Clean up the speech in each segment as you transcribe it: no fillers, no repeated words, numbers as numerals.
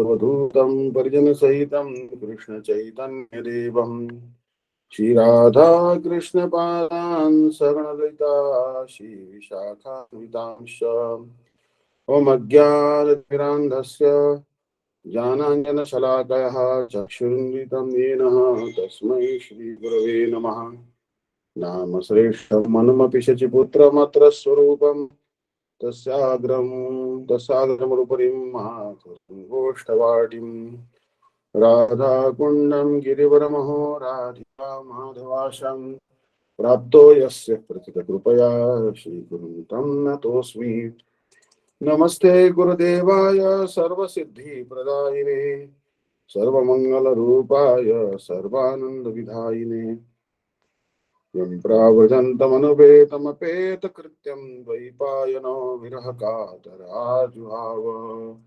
Saurvadhutam Parijana Sahitam Krishna Chaitanya Devam Shri Radha Krishna Padan Saranadita Shri Vishakha Vitamsha Om Ajnana Jananjana Shalakaya Chakshurunditam Yenaha Tasmai Shri Gurave Namaha Namasreshtam Manamapi Shachiputra Matra Swarupam Tasyagram Ruparim Mahakurum Goshtavadim Radha Kundam Girivaramaho Radhika Madhavasham Prapto Yasya Pratita Krupaya Shri Gurum Tam Natosmi Namaste Gurudevaya Sarvasiddhi Pradayine Sarvamangala Rupaya Sarvananda Vidhayine Yam Pravajantam Anupetam Apeta Krityam Dvaipayano Virahakatarajuhava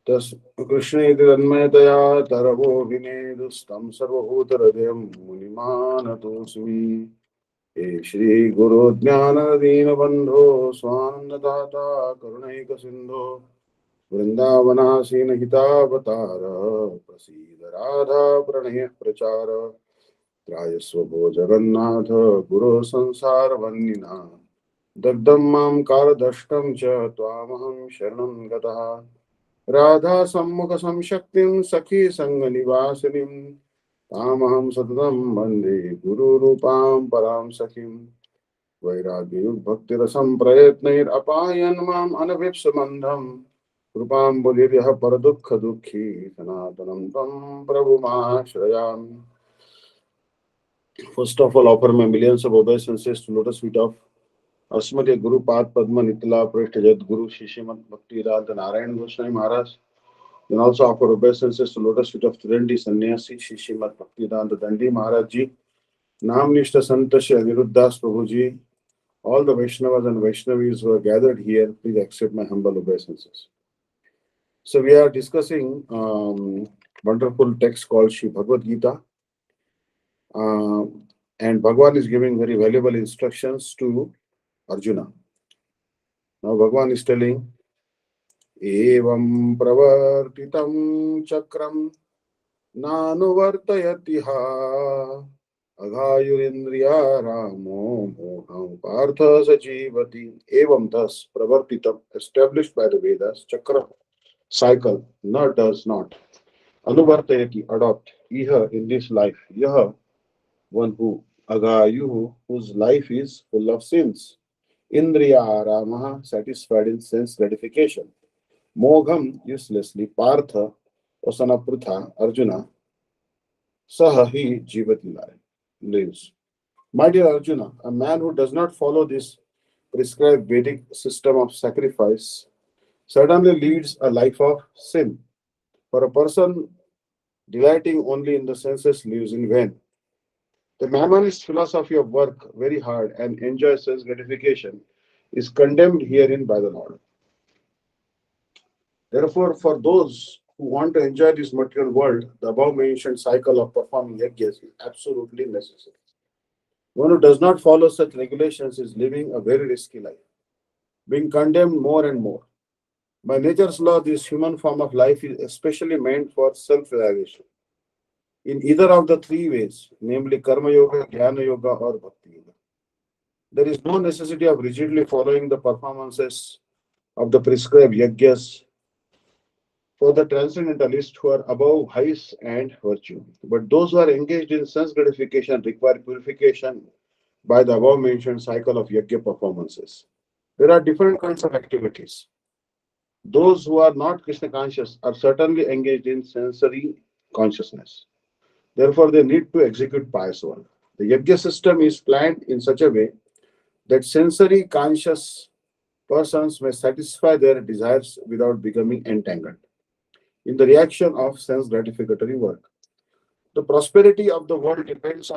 Tas Krishna Idranmayataya Taravo Vinedustam Sarvabhutaradhyam Munimanatosmi Hey Shri Guru Jnana Dina Bandho Swanandadata Karunaika Sindho Vrindavana Sina Hitavatara Prasida Radha Pranaya Prachara Trayasvabho Jagannatha Guru Sansara Vandina Dagdam Mam Karadashtam Cha Tvamaham Sharanam Gataha Radha Sammukha Samshaktim Sakhi Sangha Nivasinim Tamaham Satatam Bande Guru Rupam Param Sakhim Vairagya Bhakti Rasam Prayatnair Apayan Mam Anavipsamandham Rupam Bodhiryaha Paradukha Dukhi Sanatanam Tam Prabhumashrayam. First of all, offer my millions of obeisances to lotus feet of Asmati Guru Pad Padma Nitla Prishta Jat Guru Shishimat Bhakti-Vidanta Narayan Goswami Maharaj. Then also offer obeisances to lotus feet of Tridendi Sannyasi Shishimat Bhakti-Vidanta Dandi Maharaj Ji, Namnishta Santa Shri Aniruddhas Prabhu Ji, all the Vaishnavas and Vaishnavis who are gathered here, please accept my humble obeisances. So we are discussing wonderful text called Shri Bhagavad-Gita. And Bhagavan is giving very valuable instructions to Arjuna. Now Bhagavan is telling, Evam pravartitam chakram nanuvartayatiha aghayurindriya ramo moham partha sajivati. Evam, thus pravartitam, established by the Vedas, chakra, cycle, not does not, anuvartayati, adopt, iha, in this life, yaha, one who, agayuhu, whose life is full of sins, indriya aramaha, satisfied in sense gratification, mogham, uselessly, partha, osanaprutha, Arjuna, sahahi, jivati, lives. My dear Arjuna, a man who does not follow this prescribed Vedic system of sacrifice certainly leads a life of sin. For a person delighting only in the senses lives in vain. The Mamonist philosophy of work very hard and enjoy sense gratification is condemned herein by the Lord. Therefore, for those who want to enjoy this material world, the above mentioned cycle of performing yajnas is absolutely necessary. One who does not follow such regulations is living a very risky life, being condemned more and more. By nature's law, this human form of life is especially meant for self-realization. In either of the three ways, namely Karma Yoga, Jnana Yoga, or Bhakti Yoga, there is no necessity of rigidly following the performances of the prescribed yajnas for the transcendentalists who are above vice and virtue. But those who are engaged in sense gratification require purification by the above mentioned cycle of yajna performances. There are different kinds of activities. Those who are not Krishna conscious are certainly engaged in sensory consciousness. Therefore, they need to execute pious work. The yajna system is planned in such a way that sensory conscious persons may satisfy their desires without becoming entangled in the reaction of sense gratificatory work. The prosperity of the world depends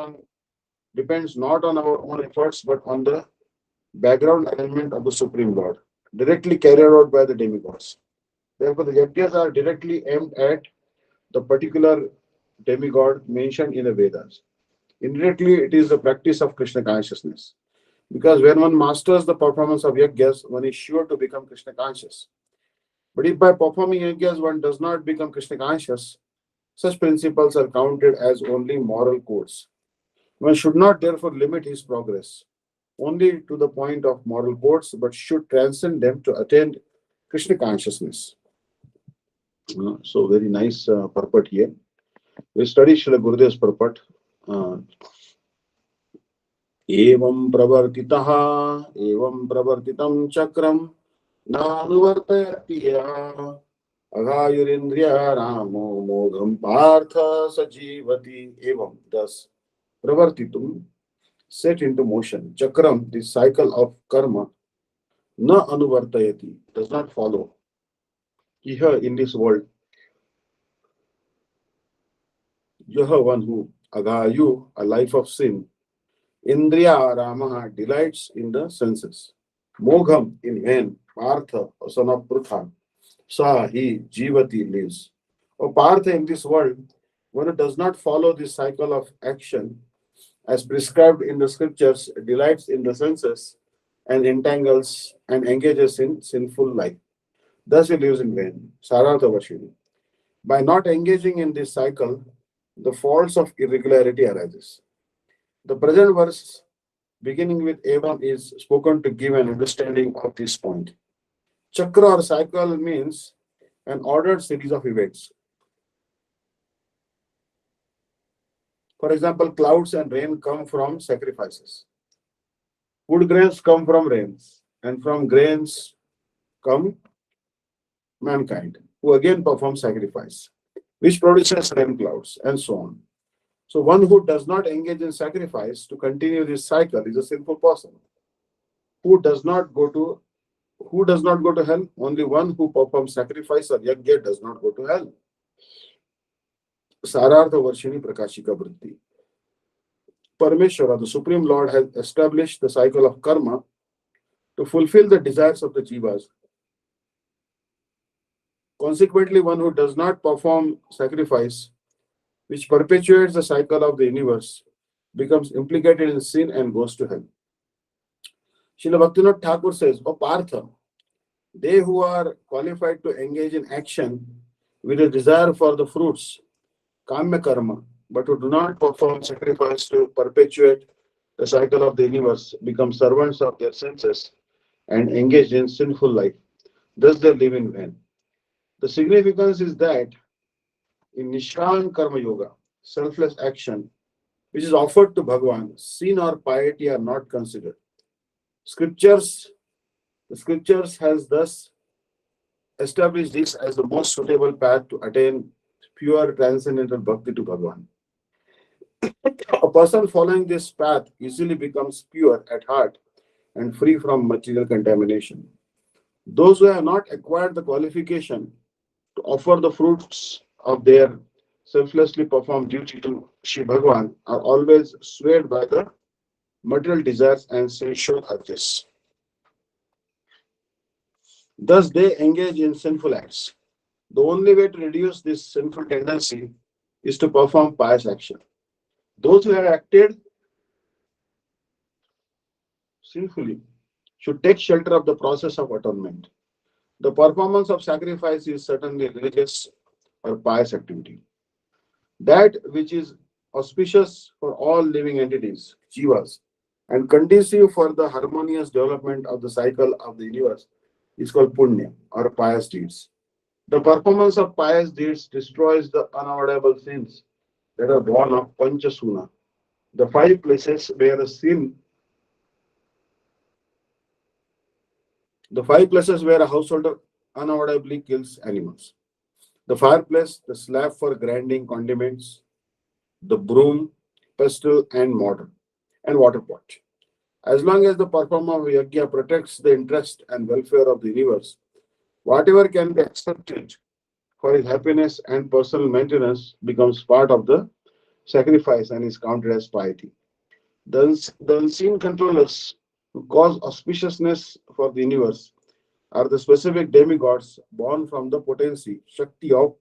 not on our own efforts but on the background element of the Supreme Lord, directly carried out by the demigods. Therefore, the yajnas are directly aimed at the particular demigod mentioned in the Vedas. Indirectly, it is the practice of Krishna consciousness. Because when one masters the performance of yajnas, one is sure to become Krishna conscious. But if by performing yajnas one does not become Krishna conscious, such principles are counted as only moral codes. One should not therefore limit his progress only to the point of moral codes, but should transcend them to attain Krishna consciousness. So very nice purport here. We study Srila Gurudev's purport. Uh, एवं प्रवर्तितं चक्रम नानुवर्तयति अघायुरिन्द्रिय रामो मोघम पार्थ सजीवति एवं thus pravartitum set into motion chakram the cycle of karma na anuvartayati does not follow here in this world yah one who aghayu a life of sin indriya ramaha delights in the senses mogham in vain partha a son of prutha sa he jivati lives or partha in this world one who does not follow this cycle of action as prescribed in the scriptures delights in the senses and entangles and engages in sinful life thus he lives in vain sarartha vashini by not engaging in this cycle the faults of irregularity arises the present verse beginning with evam is spoken to give an understanding of this point chakra or cycle means an ordered series of events. For example, clouds and rain come from sacrifices. Food grains come from rains, and from grains come mankind, who again perform sacrifice, which produces rain clouds, and so on. So one who does not engage in sacrifice to continue this cycle is a sinful person. Who does not go to who does not go to hell? Only one who performs sacrifice or yajna does not go to hell. Sarartha Varshini Prakashika Vritti. Parmeshwara, the Supreme Lord, has established the cycle of karma to fulfill the desires of the jivas. Consequently, one who does not perform sacrifice, which perpetuates the cycle of the universe, becomes implicated in sin and goes to hell. Srila Bhaktivinoda Thakur says, O Partha, they who are qualified to engage in action with a desire for the fruits, kamya karma, but who do not perform sacrifice to perpetuate the cycle of the universe, become servants of their senses and engage in sinful life. Thus they live in vain. The significance is that in Nishkan Karma Yoga, selfless action, which is offered to Bhagavan, sin or piety are not considered. Scriptures, the scriptures has thus established this as the most suitable path to attain pure transcendental bhakti to Bhagavan. A person following this path easily becomes pure at heart and free from material contamination. Those who have not acquired the qualification to offer the fruits of their selflessly performed duty to Shri Bhagavan are always swayed by the material desires and sensual urges. Thus, they engage in sinful acts. The only way to reduce this sinful tendency is to perform pious action. Those who have acted sinfully should take shelter of the process of atonement. The performance of sacrifice is certainly religious or pious activity. That which is auspicious for all living entities, jivas, and conducive for the harmonious development of the cycle of the universe is called punya or pious deeds. The performance of pious deeds destroys the unavoidable sins that are born of panchasuna, the five places where a sin, the five places where a householder unavoidably kills animals. The fireplace, the slab for grinding condiments, the broom, pestle, and mortar, and water pot. As long as the performer of yajna protects the interest and welfare of the universe, whatever can be accepted for his happiness and personal maintenance becomes part of the sacrifice and is counted as piety. The unseen controllers who cause auspiciousness for the universe are the specific demigods born from the potency, Shakti of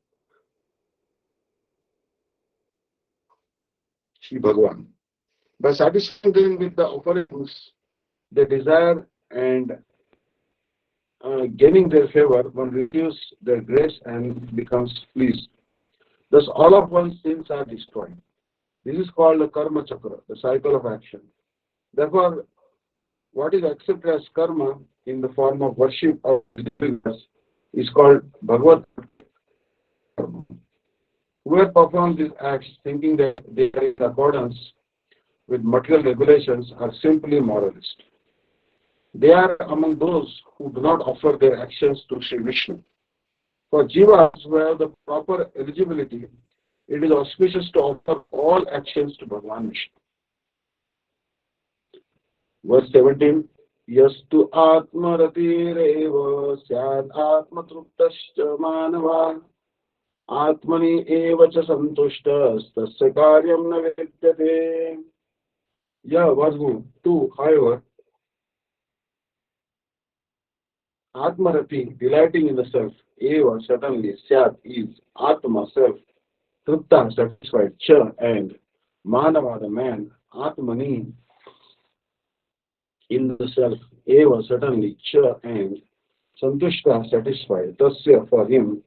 Shri Bhagavan. By satisfying them with the offerings they desire and gaining their favor, one receives their grace and becomes pleased. Thus, all of one's sins are destroyed. This is called the karma chakra, the cycle of action. Therefore, what is accepted as karma in the form of worship of demigods is called Bhagavad karma. Whoever performs these acts thinking that they are in accordance with material regulations are simply moralists. They are among those who do not offer their actions to Sri Vishnu. For jivas who have the proper eligibility, it is auspicious to offer all actions to Bhagavan Vishnu. Verse 17. Yastu atmaratireva syad atmatruptascha manava atmani eva cha santushtas tasya karyam na vidyate. Yeah, verse 2. However, Atmarati, delighting in the self, eva, certainly, syat, is, atma, self, trupta, satisfied, cha, and manava, the man, atmani, in the self, eva, certainly, cha, and santushta, satisfied, tasya, for him,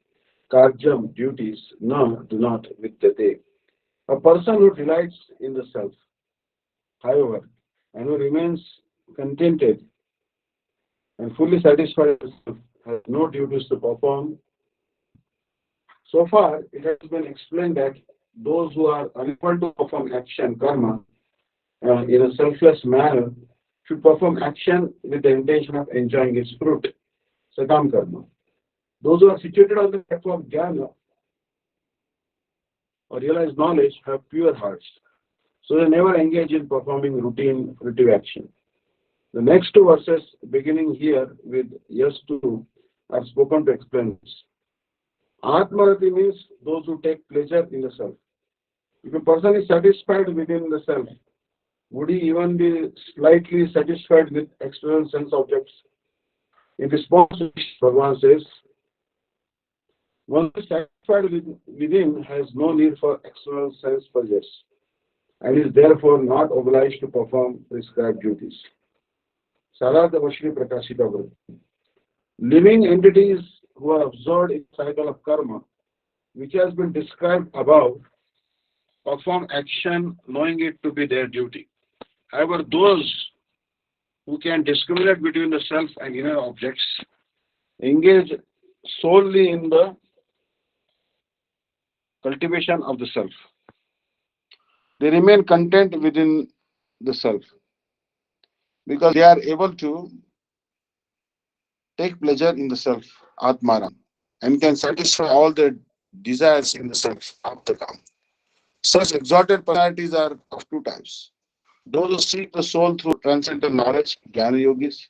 karjam, duties, na, do not, vidyate. A person who delights in the self, however, and who remains contented and fully satisfied with himself, has no duties to perform. So far, it has been explained that those who are unable to perform action, karma, in a selfless manner should perform action with the intention of enjoying its fruit, sakam karma. Those who are situated on the platform of jnana or realized knowledge have pure hearts, so they never engage in performing routine repetitive action. The next two verses, beginning here with yes to, are spoken to explain this. Atmarati means those who take pleasure in the self. If a person is satisfied within the self, would he even be slightly satisfied with external sense objects? In response to which Bhagavan says, one who is satisfied within has no need for external sense pleasures and is therefore not obliged to perform prescribed duties. Sarada Vashri Prakashita Vriti. Living entities who are absorbed in the cycle of karma, which has been described above, perform action knowing it to be their duty. However, those who can discriminate between the self and inner objects engage solely in the cultivation of the self. They remain content within the self because they are able to take pleasure in the self, Atmaram, and can satisfy all their desires in the self, Aptakam. Such exalted personalities are of two types. Those who seek the soul through transcendental knowledge, Jnana Yogis,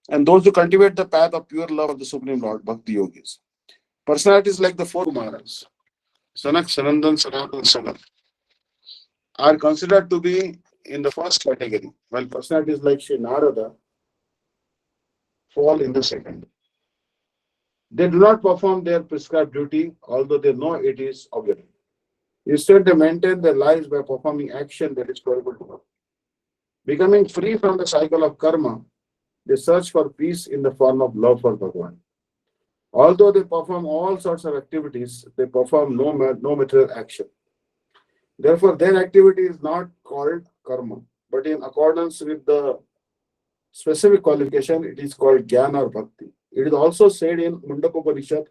and those who cultivate the path of pure love of the Supreme Lord, Bhakti Yogis. Personalities like the four Kumaras, Sanak, Sanandan, Sanatan, Sanak, are considered to be in the first category, while personalities like Sri Narada fall in the second. They do not perform their prescribed duty, although they know it is obligatory. Instead, they maintain their lives by performing action that is preferable to them. Becoming free from the cycle of karma, they search for peace in the form of love for Bhagavan. Although they perform all sorts of activities, they perform no material action. Therefore, their activity is not called karma, but in accordance with the specific qualification, it is called jnana or bhakti. It is also said in Mundakopanishad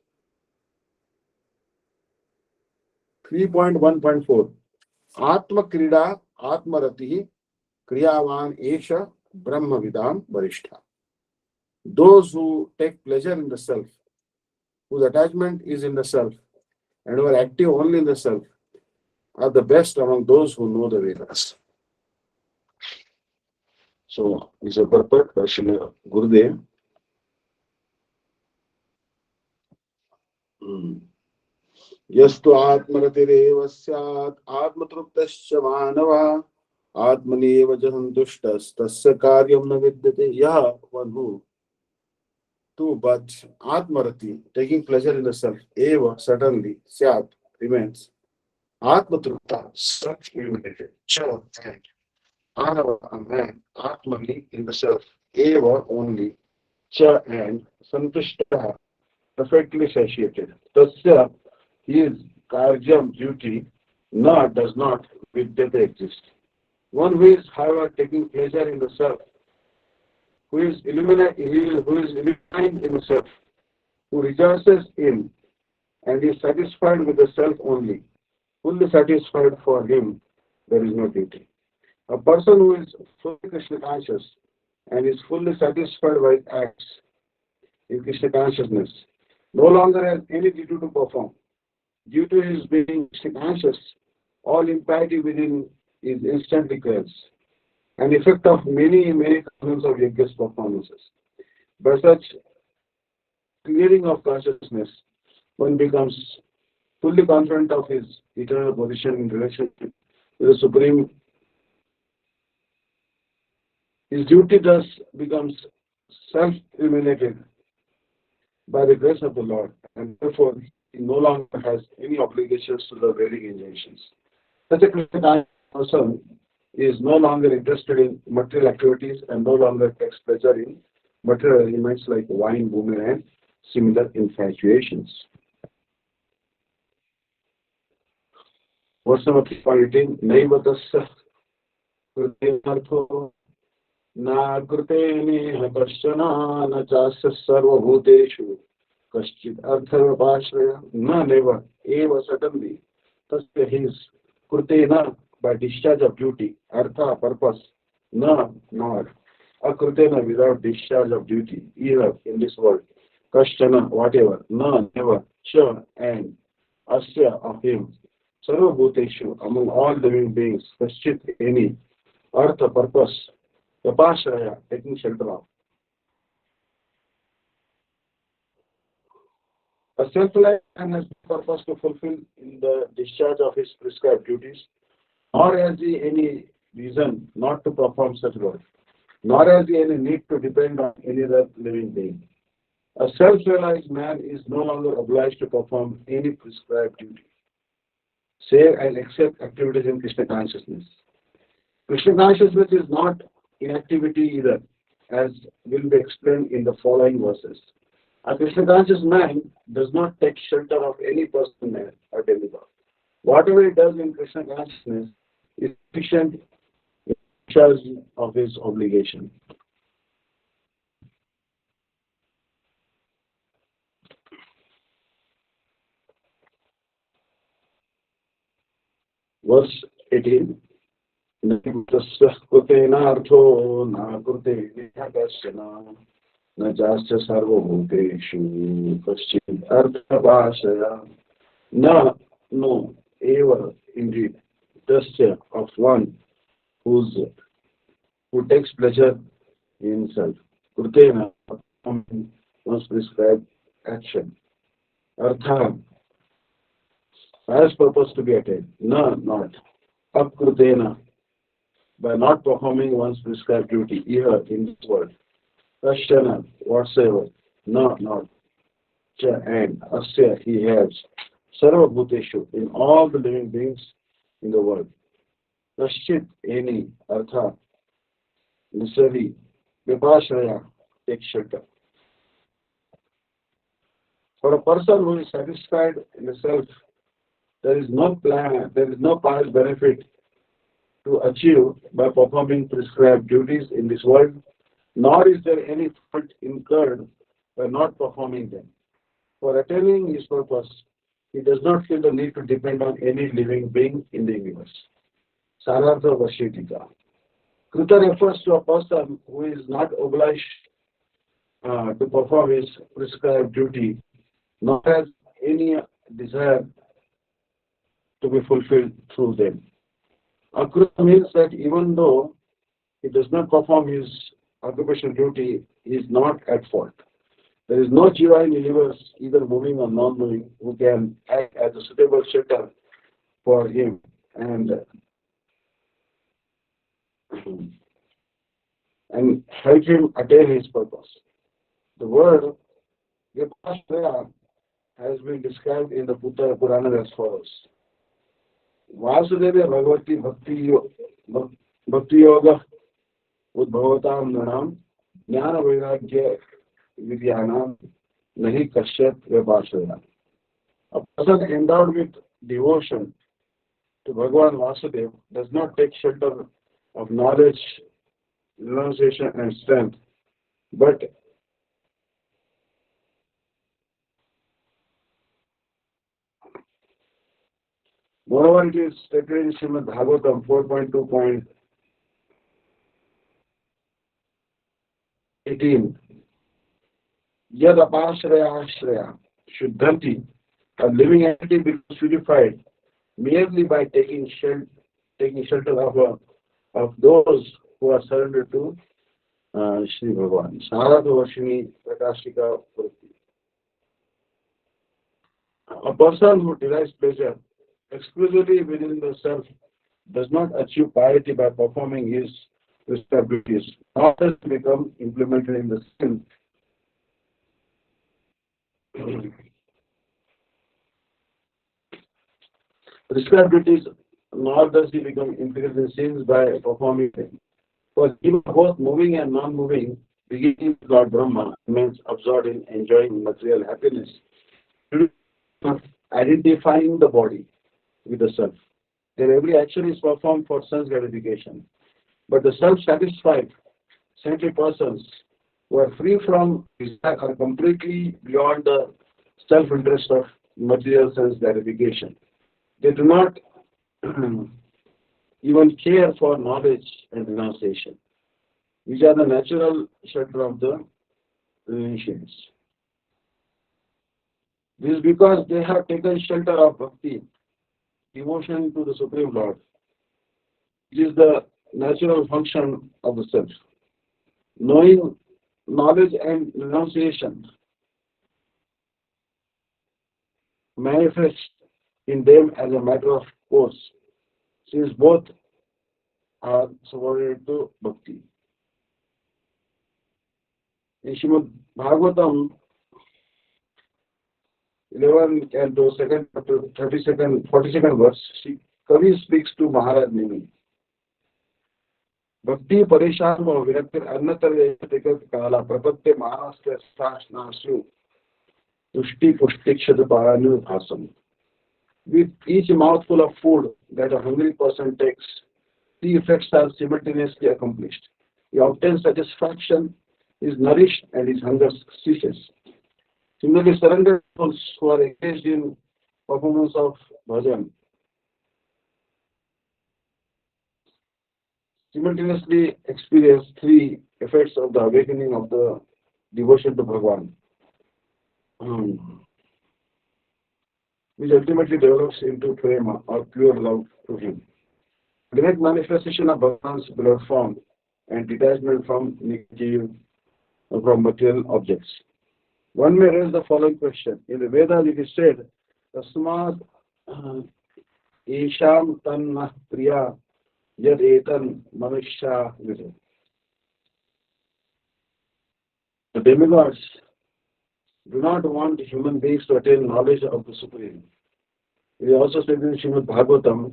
3.1.4, Atma Krida Atma Rati Kriyavan Esha Brahma Vidam Varishtha. Those who take pleasure in the self, whose attachment is in the self, and who are active only in the self, are the best among those who know the Vedas. So, it's a purport by Srila Gurudev. यस्तु आत्मरतिरेव स्यात् आत्मतृप्तश्च मानवः आत्मनेव च सन्तुष्टस्तस्य कार्यं न विद्यते. One who too, but Atmarati, taking pleasure in the self, eva, certainly, syat, remains, Atmatrupta, self-illuminated, cha, and Anava, a man, Atmani, in the self, Eva, only, Cha, and Santushta, perfectly satiated. Tasya, his Karjam, duty, Na, does not, Vidyate, exist. One who is, however, taking pleasure in the self, who is illumined in the self, who rejoices in and is satisfied with the self only, fully satisfied for him, there is no duty. A person who is fully Krishna conscious and is fully satisfied by acts in Krishna consciousness no longer has any duty to perform. Due to his being Krishna conscious, all impiety within is instantly cleansed, an effect of many thousands of yajnas performances. By such clearing of consciousness, one becomes fully confident of his eternal position in relationship with the Supreme. His duty thus becomes self-eliminated by the grace of the Lord, and therefore he no longer has any obligations to the Vedic injunctions. Such a Krishna person is no longer interested in material activities and no longer takes pleasure in material elements like wine, women, and similar infatuations. Verse number 3.18, Naivatasya Kritartho Na Krutene Kashana Na Chasya Sarva Bhuteshu Kaschid Artharvapashraya Na never, eva certainly, Tasya his Krutena by discharge of duty, Artha purpose, Na nor, Akrutena without discharge of duty, either in this world, Kashtana whatever, Na never, Cha and Asya of him, Sarva Bhuteshu among all living beings, Kaschid any, Artha purpose, Yapashraya taking shelter of. A self-reliant man has no purpose to fulfill in the discharge of his prescribed duties, nor has he any reason not to perform such work, nor has he any need to depend on any other living being. A self-realized man is no longer obliged to perform any prescribed duty, save and except activities in Krishna consciousness. Krishna consciousness is not inactivity either, as will be explained in the following verses. A Krishna conscious man does not take shelter of any person, man, or demigod. Whatever he does in Krishna consciousness is sufficient in discharge of his obligation. Verse 18. Tasya krutena artho na krute nihakashana na jasya sarva bhuteshu kaschid arthabhashaya na no ever indeed tasya of one who takes pleasure in self. Krutena must prescribe action. Artha has purpose to be attained. No, not. Apkrutena by not performing one's prescribed duty here in this world. Kashtana whatsoever. No, not. Cha and Asya he has. Sarva Bhuteshu in all the living beings in the world. Kashchit any Artha necessary Vipashraya take shelter. For a person who is satisfied in the self, there is no plan, there is no past benefit to achieve by performing prescribed duties in this world, nor is there any fault incurred by not performing them. For attaining his purpose, he does not feel the need to depend on any living being in the universe. Sarartha Vashitika. Krita refers to a person who is not obliged to perform his prescribed duty, nor has any desire to be fulfilled through them. Akruta means that even though he does not perform his occupational duty, he is not at fault. There is no jiva in the universe, either moving or non-moving, who can act as a suitable shelter for him and help him attain his purpose. The word Vipashraya has been described in the Buddha Purana as follows. Vasudeva Bhagavati Bhakti Bhakti Yoga Udbhavatam Nanam Jnana Vairagya Vidyanam Nahi Kashyat Vyapasaya. A person endowed with devotion to Bhagavan Vasudeva does not take shelter of knowledge, renunciation and strength, but moreover it is stated in Srimad Bhagavatam 4.2.18 Yad Apashraya Ashraya Shuddhanti, a living entity becomes purified merely by taking shelter of those who are surrendered to Shri Bhagavan. Sarada Vashini Prakashika Purti. A person who derives pleasure exclusively within the self does not achieve piety by performing his responsibilities, nor does it become implemented in the sin. Responsibilities, nor does he become implemented in sins by performing them. For even both moving and non-moving, beginning with Lord Brahma, remains absorbed in enjoying material happiness, identifying the body with the self. Their every action is performed for sense gratification. But the self-satisfied, saintly persons who are free from desire are completely beyond the self-interest of material sense gratification. They do not even care for knowledge and renunciation, which are the natural shelter of the initiates. This is because they have taken shelter of bhakti, devotion to the Supreme Lord. It is the natural function of the self. Knowing knowledge and renunciation manifest in them as a matter of course, since both are subordinate to bhakti. In Srimad Bhagavatam 11 and 2nd chapter 32nd 42nd verse, Sri Kavi speaks to Maharaj Nemi. Bhakti Parishan Viraktir Annatar Tekat Kala Prapatte Maharashtra Nasu Tushti Pushtikshad Paranu Bhasam. With each mouthful of food that a hungry person takes, the effects are simultaneously accomplished. He obtains satisfaction, is nourished, and his hunger ceases. Similarly, surrendered souls who are engaged in performance of bhajan simultaneously experience three effects of the awakening of the devotion to Bhagavan, which ultimately develops into prema or pure love to him. Direct manifestation of Bhagavan's beloved form and detachment from negative from material objects. One may raise the following question. In the Vedas it is said, Tasmad Isham Tanna Priya Yad Etan Manusha Vidu. The demigods do not want human beings to attain knowledge of the Supreme. It is also stated in Srimad Bhagavatam,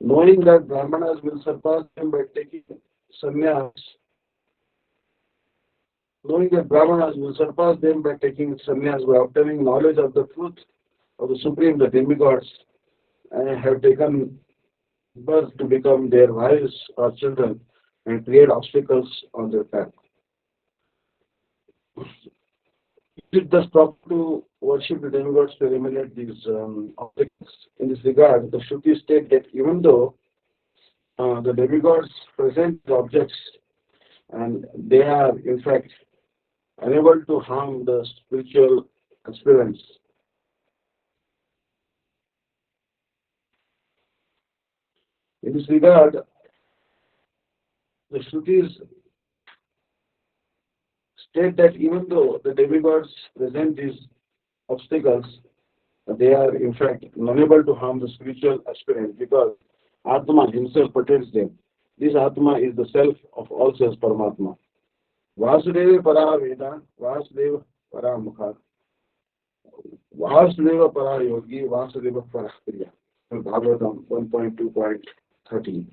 knowing that Brahmanas will surpass them by taking sannyas, knowing that Brahmanas will surpass them by taking sannyas by obtaining knowledge of the truth of the Supreme, the demigods, and have taken birth to become their wives or children and create obstacles on their path. It is thus proper to worship the demigods to eliminate these obstacles. In this regard, the Shruti state that even though the demigods present the objects and they are in fact unable to harm the spiritual aspirants. In this regard, the Shrutis state that even though the demigods present these obstacles, they are in fact unable to harm the spiritual aspirant because Atma himself protects them. This Atma is the self of all selves, Paramatma. Vasudeva para Veda, Vasudeva para Mukha, Vasudeva para Yogi, Vasudeva para Kriya. Bhagavatam 1.2.13.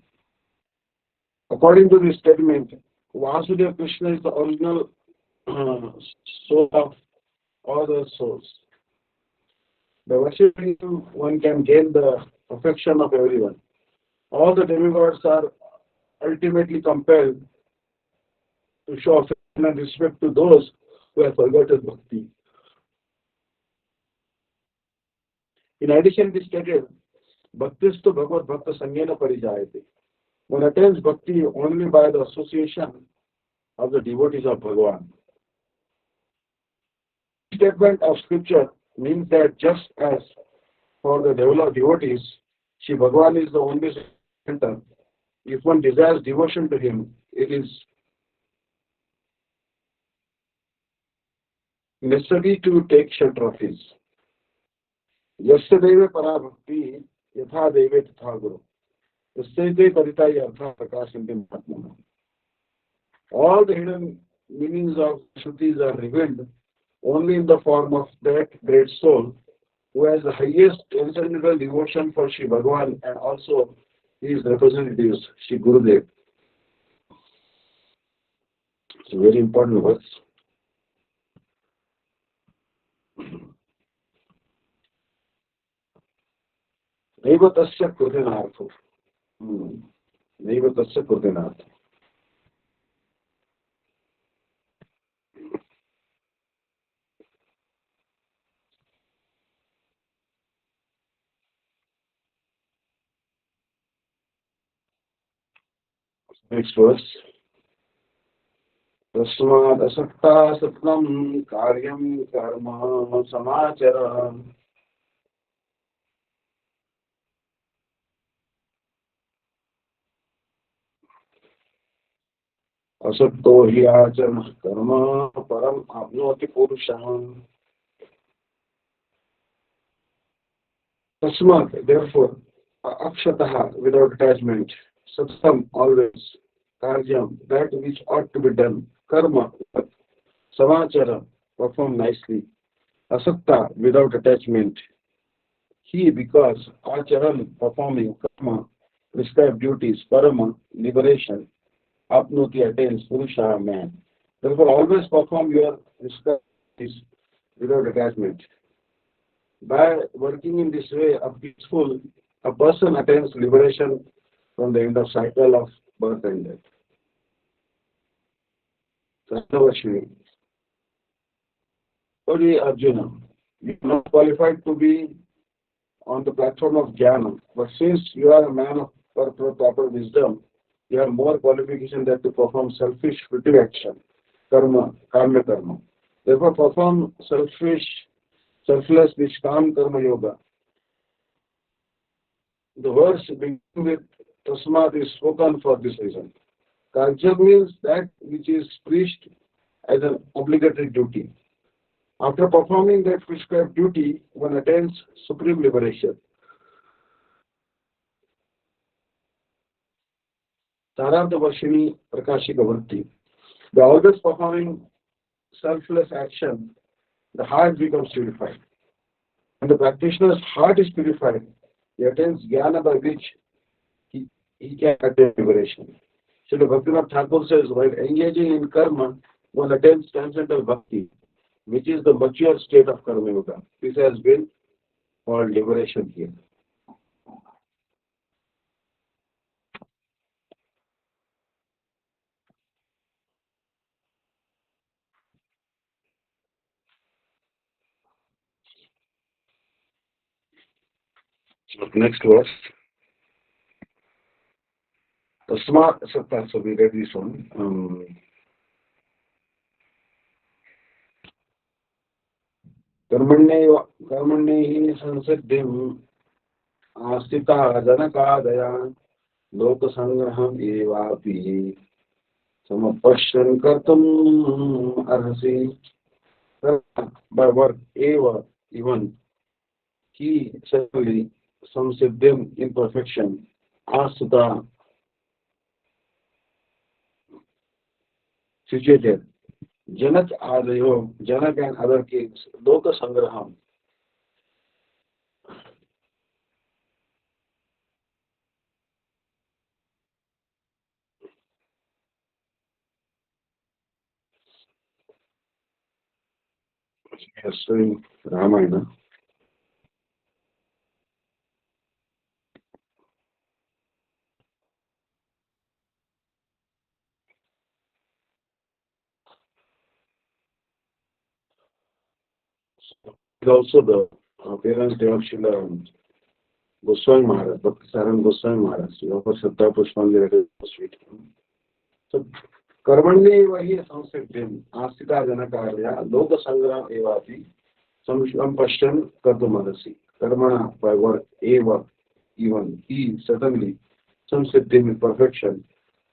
According to this statement, Vasudeva Krishna is the original soul of all the souls. By worshipping him, one can gain the affection of everyone. All the demigods are ultimately compelled to show affection and respect to those who have forgotten bhakti. In addition, it is stated, Bhaktistu Bhagavad Bhakta Sangena Parijayate. One attains bhakti only by the association of the devotees of Bhagavan. This statement of scripture means that just as for the developed devotees, Shri Bhagavan is the only center. If one desires devotion to him, it is necessary to take shelter of his. Yasya deva para bhakti yatha deve tatha guru. Yasya paritayi artha prakashantim atmana. All the hidden meanings of Shrutis are revealed only in the form of that great soul who has the highest transcendental devotion for Shri Bhagavan and also his representatives, Shri Gurudev. It's a very important verse. Naiva tasya krutinartho. Naiva tasya krutinartho. Next verse. Tasmad asakta satnam karyam karma samachara. Asakto hi acharma karma param apnoti purusham. Tasmat, therefore, akshataha, without attachment, satsam, always, karyam, that which ought to be done, karma, samachara, perform nicely, asakta, without attachment, he, because, acharan, performing, karma, prescribed duties, parama, liberation, apnoti, attains, purusha, man. Therefore, always perform your prescribed duties without attachment. By working in this way, a person attains liberation from the end of cycle of birth and death. Sasthavashmi. Only Arjuna, you are not qualified to be on the platform of jnana, but since you are a man of proper wisdom, you have more qualification than to perform selfish, fruitive action, karma, karma. Therefore, perform selfless, nishkam karma yoga. The verse beginning with Tasmat is spoken for this reason. Karja means that which is preached as an obligatory duty. After performing that prescribed duty, one attains supreme liberation. Sarartha Varshini Prakashika Bhakti. By always performing selfless action, the heart becomes purified. When the practitioner's heart is purified, he attains jnana by which he can attain liberation. Srila Bhaktivinoda Thakur says, while engaging in karma, one attains transcendental bhakti, which is the mature state of karma yoga. This has been called liberation here. So next verse. Tasmat, so we read this one. कर्मण्यैव संसिद्धिम् आस्थिता जनकादया लोकसंग्रहम् एवापि समपश्यन् कर्तुम् अर्हसि. By work eva, even he certainly samsiddhim, in perfection, asthita, situated, Janak adayo, Janak and other kings, loka sangraham, We are studying Ramayana. It's also the parents day of Srila Goswami Maharaj, Bhakti Saran Goswami Maharaj. We offer Shraddha Pushpanjali sweet. So, कर्मण्ये वही संसिद्धिम आस्थिता जनकार्या लोक संग्रह एवापि संपश्यन कर्तुमर्हसि. Karmana by work, eva, even he certainly samsiddhim in perfection,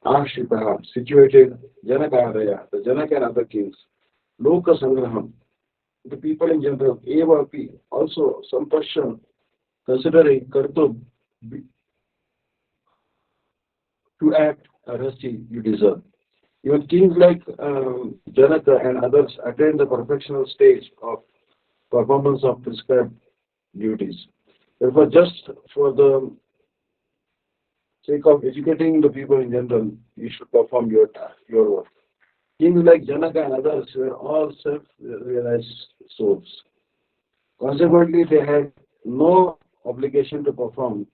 ashritaha situated, janakaraya, the Janaka and other kings, loka sangraham, the people in general, eva api, also sampashyan, considering kartum, to act, rasi, you deserve. Even kings like Janaka and others attain the perfectional stage of performance of prescribed duties. Therefore, just for the sake of educating the people in general, you should perform your task, your work. Kings like Janaka and others were all self-realized souls. Consequently, they had no obligation to perform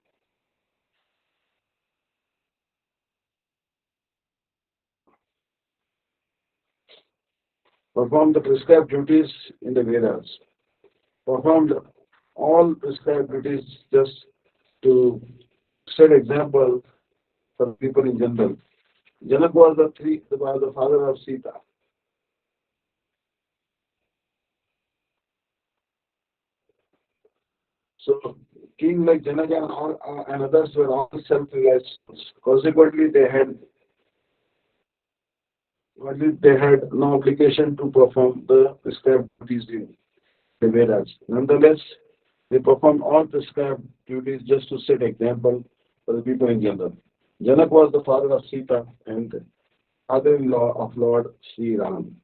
the prescribed duties in the Vedas. Performed all prescribed duties just to set example for people in general. Janak was the father of Sita. So, king like Janaka and others were all self-realized. Consequently, they had no obligation to perform the prescribed duties in the Vedas. Nonetheless, they performed all prescribed duties just to set example for the people in general. Janak was the father of Sita and father-in-law of Lord Sri Ram.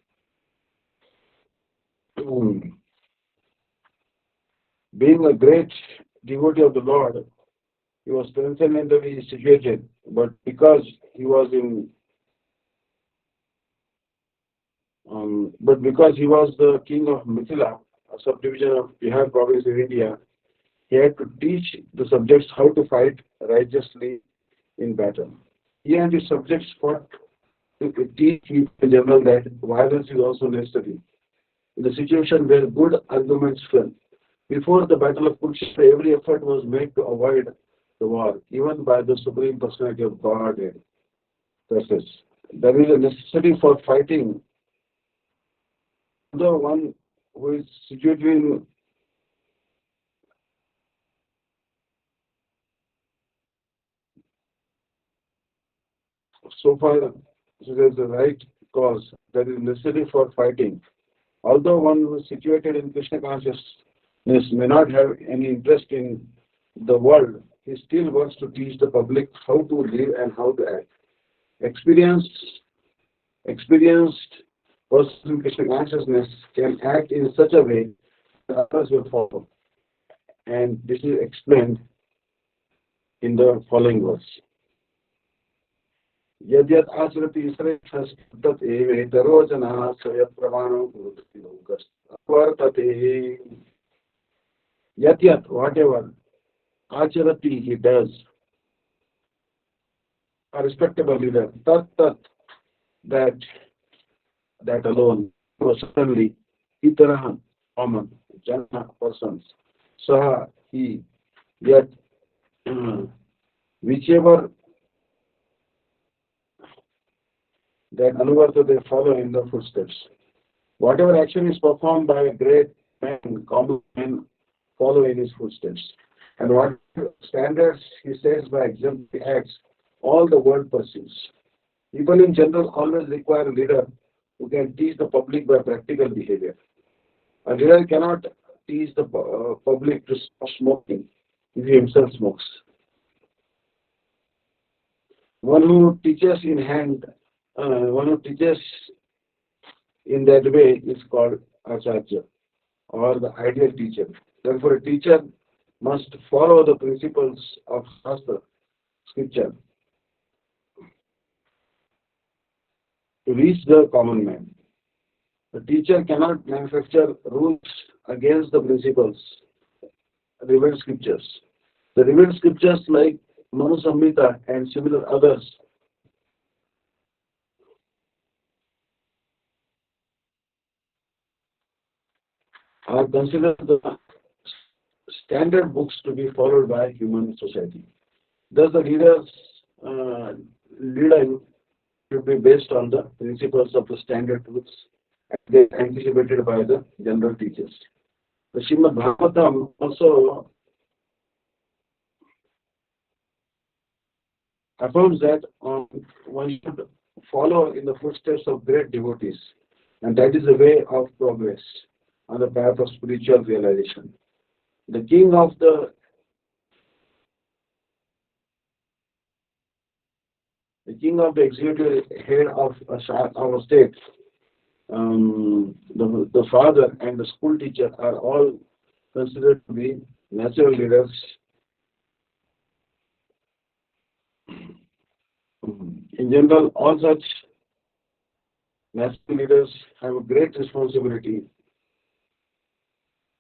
Being a great devotee of the Lord, he was transcendently situated, but because he was the king of Mithila, a subdivision of Bihar province in India, he had to teach the subjects how to fight righteously in battle. He and his subjects fought to teach people in general that violence is also necessary. In the situation where good arguments fell, before the battle of Kurukshetra, every effort was made to avoid the war, even by the Supreme Personality of Godhead. There is a necessity for fighting. The one who is situated in so far, so there is the right cause, there is necessity for fighting. Although one who is situated in Krishna consciousness may not have any interest in the world, he still wants to teach the public how to live and how to act. Experienced person in Krishna consciousness can act in such a way that others will follow. And this is explained in the following verse. Yadyat acharati tat evetaro jana swayat pramano kuruti lokas vartate. Yadyat, whatever acharati he does, a respectable leader, tat, that alone, was certainly itarahan, common, jana, persons, saha, he, yet, whichever that anuvarta they follow in the footsteps. Whatever action is performed by a great man, common men follow in his footsteps. And what standards he sets by exemplary acts, all the world pursues. People in general always require a leader who can teach the public by practical behavior. A leader cannot teach the public to stop smoking if he himself smokes. One who teaches in that way is called Acharya or the ideal teacher. Therefore, a teacher must follow the principles of Shastra, scripture, to reach the common man. The teacher cannot manufacture rules against the principles, revealed scriptures. The revealed scriptures like Manu Samhita and similar others are considered the standard books to be followed by human society. Thus, the leader's leading should be based on the principles of the standard truths anticipated by the general teachers. The Srimad Bhagavatam also affirms that one should follow in the footsteps of great devotees, and that is the way of progress on the path of spiritual realization. The king of the executive head of our state, the father and the school teacher are all considered to be natural leaders. In general, all such natural leaders have a great responsibility.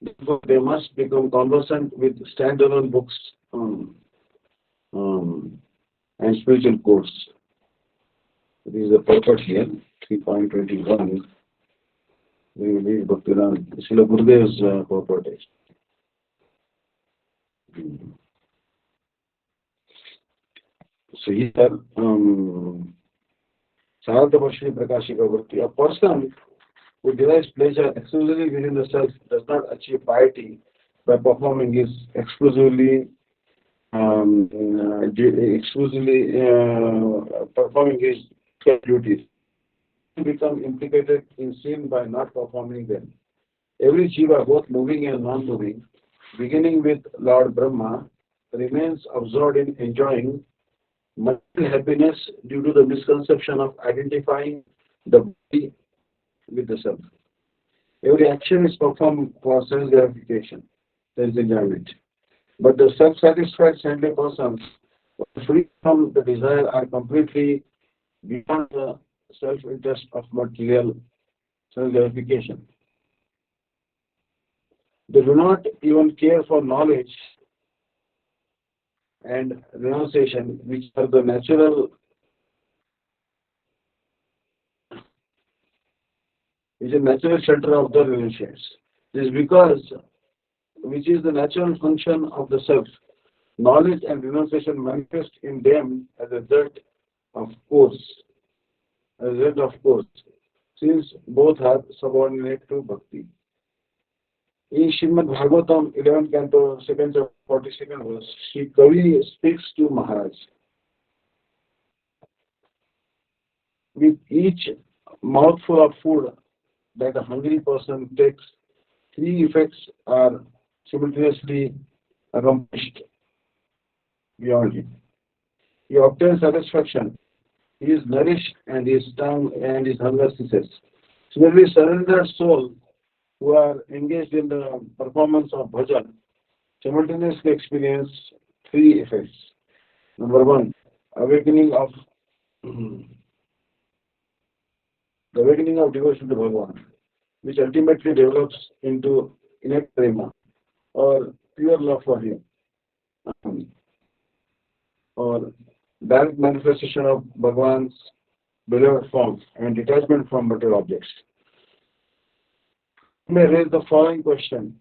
Therefore, they must become conversant with standalone books and spiritual codes. This is the purport here, 3.21. We will read Bhakti-Vedanta, Srila Gurudev's purport. So here, Sarada Parshini Prakashika Bhakti, a person who derives pleasure exclusively within the self does not achieve piety by performing his performing his duties. He becomes implicated in sin by not performing them. Every jiva, both moving and non-moving, beginning with Lord Brahma, remains absorbed in enjoying material happiness due to the misconception of identifying the body with the self. Every action is performed for self-gratification, self-enjoyment. But the self-satisfied saintly persons, free from the desire, are completely beyond the self-interest of material self-gratification. They do not even care for knowledge and renunciation, which are the natural, is a natural shelter of the relations. This is because, which is the natural function of the self, knowledge and renunciation manifest in them as a result of course. Since both are subordinate to bhakti. In Srimad Bhagavatam, 11th canto, 2nd chapter, 42nd verse, Sri Kavi speaks to Maharaj. With each mouthful of food that a hungry person takes, three effects are simultaneously accomplished beyond him. He obtains satisfaction. He is nourished and his tongue and his hunger ceases. Similarly, surrendered soul who are engaged in the performance of bhajan simultaneously experience three effects. Number one, awakening of devotion to Bhagavan, which ultimately develops into innate prema or pure love for him, or direct manifestation of Bhagavan's beloved form and detachment from material objects. You may raise the following question.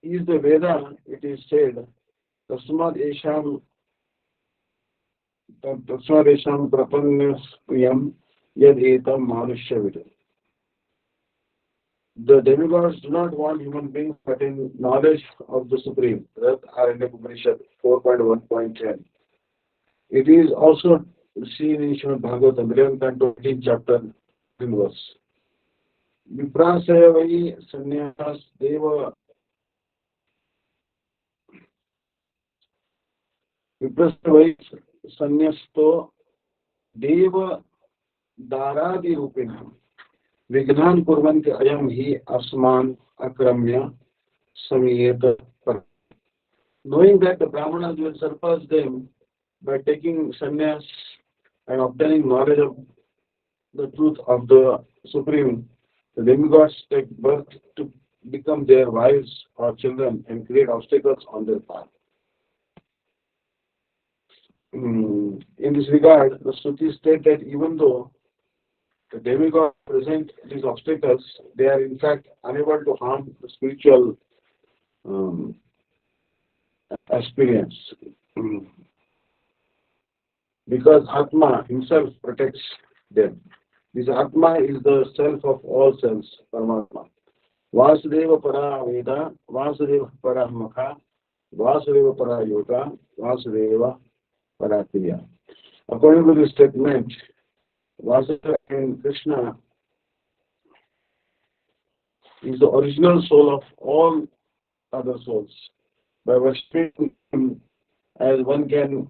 Is the Veda, it is said, Tasmad Esham Prapanyaspriyam Yad Etam Manushya Vidu. The demigods do not want human beings but in knowledge of the Supreme. That Aranya Upanishad 4.1.10. It is also seen in Srimad Bhagavatam 11th and 13th chapter in verse. Viprasaya vai sannyas deva Viprasaya vai sannyasto deva daradi rupinam vignan kurvanti ayam hi asman akramya samiyeta par. Knowing that the Brahmanas will surpass them by taking sannyas and obtaining knowledge of the truth of the Supreme, The demigods take birth to become their wives or children and create obstacles on their path. In this regard, the Shruti state that even though the demigods present these obstacles, they are in fact unable to harm the spiritual um, experience. Because Atma himself protects them. This Atma is the self of all selves, Paramatma. Vasudeva para Veda, Vasudeva para Makha, Vasudeva para Yoga, Vasudeva para Kriya. According to this statement, Vasudeva and Krishna is the original soul of all other souls. By worshipping him as one can,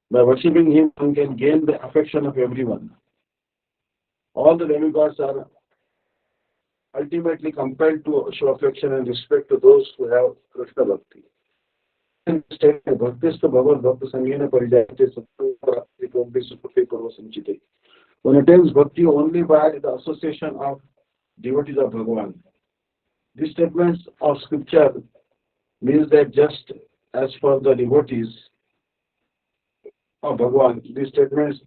by worshipping him, one can gain the affection of everyone. All the demigods are ultimately compelled to show affection and respect to those who have Krishna Bhakti. And stated, Bhaktista Bhagavad-Bhakta Sangena Parijayate Sattva Prapti Sukriti Purva Sanchite. One attains bhakti only by the association of devotees of Bhagavan. These statements of scripture means that just as for the devotees of Bhagavan, these statements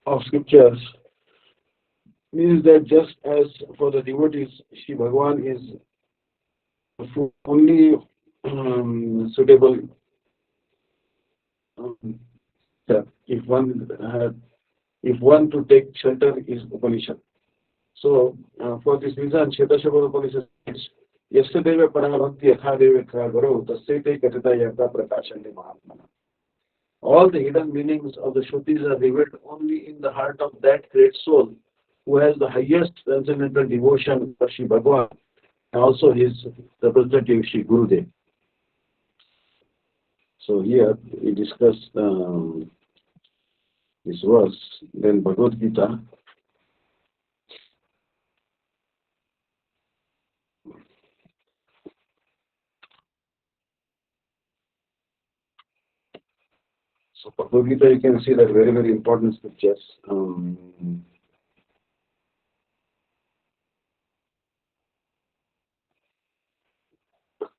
of scriptures means that just as for the devotees, Shri Bhagavan is only suitable if one to take shelter is Upanishad. So, for this reason, Shetashabha Upanishad says, yesterday we Parabhakti Yathadeve Kragaro, Tasete Katita Yaka Prakashande Mahatmana. All the hidden meanings of the Shrutis are revealed only in the heart of that great soul who has the highest transcendental devotion for Shri Bhagavan and also his representative Shri Gurudev. So here we discussed this verse, then Bhagavad-Gita. So Bhagavad-Gita, you can see that very, very important scriptures.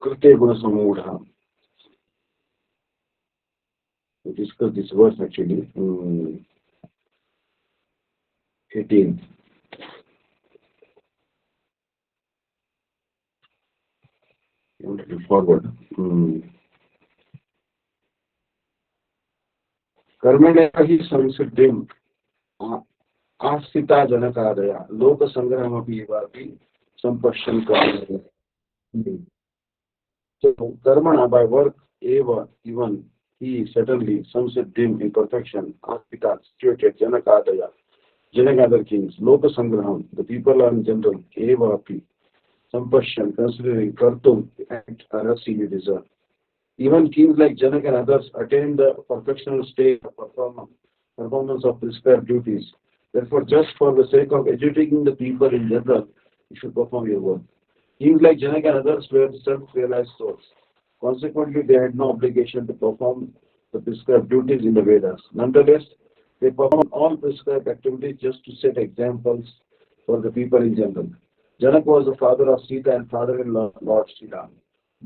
Krite Guna Samudha. We discussed this verse actually. 18. You want to go forward. Karmaneha hi samsiddhim asthita janakadaya loka sangrahamapi evapi sampashyan karmaya. So karmana, by work, eva, even, he certainly samsiddhim in perfection, asthita, situated, janakadaya, Janaka kings, loka sangraham, the people are in general, eva api, sampashyan, considering kartum, the act, arasi you deserve. Even kings like Janaka and others attain the perfectional state of performance of prescribed duties. Therefore, just for the sake of educating the people in general, you should perform your work. Kings like Janaka and others were self-realized souls. Consequently, they had no obligation to perform the prescribed duties in the Vedas. Nonetheless, they performed all prescribed activities just to set examples for the people in general. Janaka was the father of Sita and father-in-law Lord Sri Ram.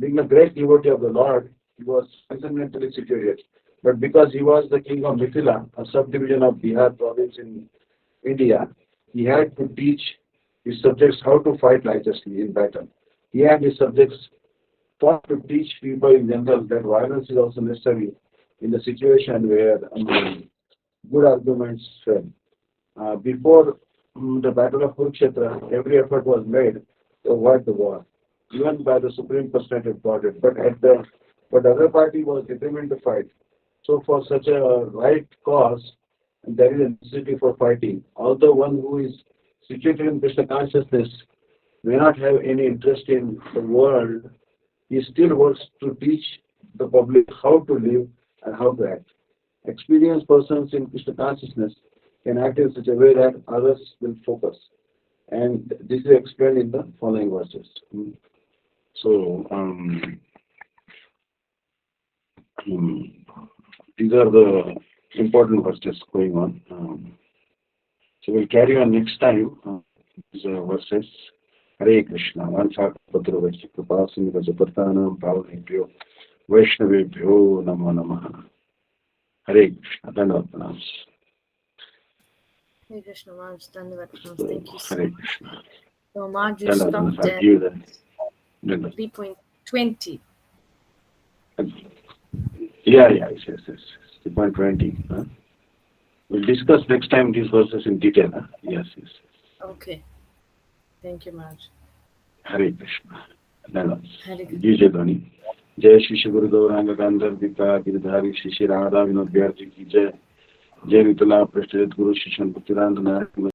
Being a great devotee of the Lord, he was transcendentally situated. But because he was the king of Mithila, a subdivision of Bihar province in India, he had to teach his subjects how to fight righteously in battle. He and his subjects taught to teach people in general that violence is also necessary in the situation where good arguments fail. Before the battle of Kurukshetra, every effort was made to avoid the war, even by the Supreme Personality of Godhead. But the other party was determined to fight. So for such a right cause, there is a necessity for fighting. Although one who is situated in Krishna consciousness may not have any interest in the world, he still wants to teach the public how to live and how to act. Experienced persons in Krishna consciousness can act in such a way that others will focus. And this is explained in the following verses. So, these are the important verses going on. So we'll carry on next time. These verses. Hare Krishna. Vansakapatra Vaishya Rajapatanam Pavanebhyo Vaishnavebhyo Namo Namaha. Hare Krishna. Dandavad. Hare Krishna Maharaj, thank you so Hare much. Krishna. So Maharaj, you stopped at 3.20. Yes. 3.20. We'll discuss next time these verses in detail. Yes. Okay. Thank you, Maharaj. Hare Krishna. Hare Krishna. Jai Dhani. Jai Shri Guru Gauranga Gandhar Dita Giridhari Shri Radha Vinod Vyarji ki Jai. Jai Ritala Prashtadet Guru Shisham Bhakti-Vedanta